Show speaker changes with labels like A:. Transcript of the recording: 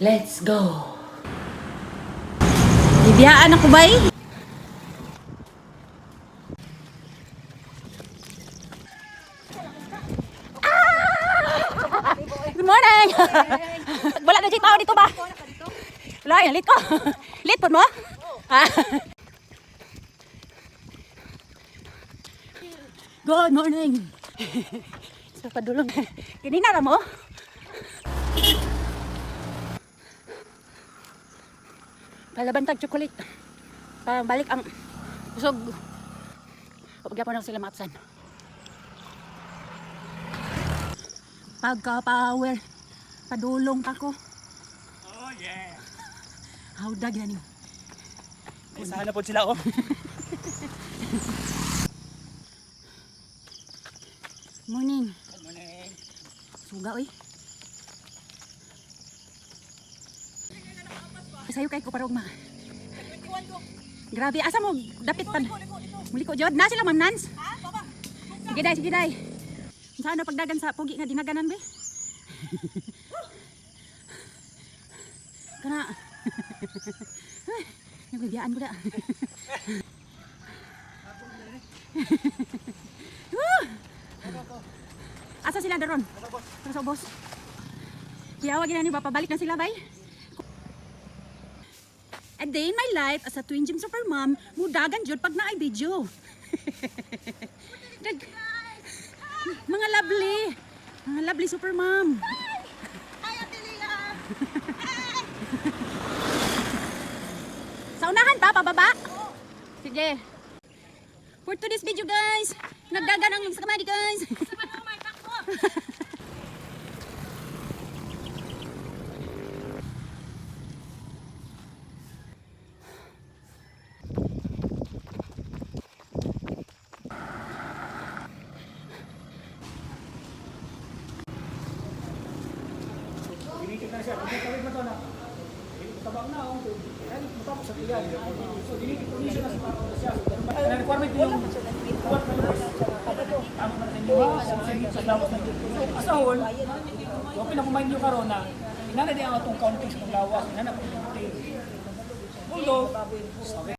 A: Let's go! Bibiyaan ako ba eh? Good morning! Wala na dito tao dito ba? Wala yan, lit ko. Lit po mo? Ha? Good morning! Sa padulong. Kinina na mo? Palabantag chocolate. Parang balik ang busog. Pagkapon lang sila maapsan. Pagka-power. Padulong ako.
B: Oh yeah.
A: Hawdag na ni.
B: Isahan na po sila oh.
A: Morning.
B: Good morning.
A: Suga oy. Sayo kay ko parog ma. Grabe, asa mo dapit pad. Muli ko jod na sila Ma'am Nance. Sige day, sige day. Saan na pagdagan sa pogi nga dinaganan be? Kana. Nagbibiaan ko da. Asa sila daron? Sa boss. Kiyawag na ni ba pabalik na sila bay? A day in my life as a twin gym super mom, mudagan jud pag naay video. Mga lovely super mom.
C: Hi, Ate Lila!
A: Sa unahan pa, pababa? Sige. For today's video guys, nagdagan ang sa kamay guys.
B: Dinikit na siya. Kung tawid mo to na. Tabak na oh. Ay, matapos sa tiyan. So dinikit ko siya na sa parang siya. Ang requirement yung kuwat na lang. Tama na rin yung sa lawas na dito. Asa hol, yung pinakumain nyo karon na inana din ang atong context ng lawas. Inana po yung tail. Although, okay.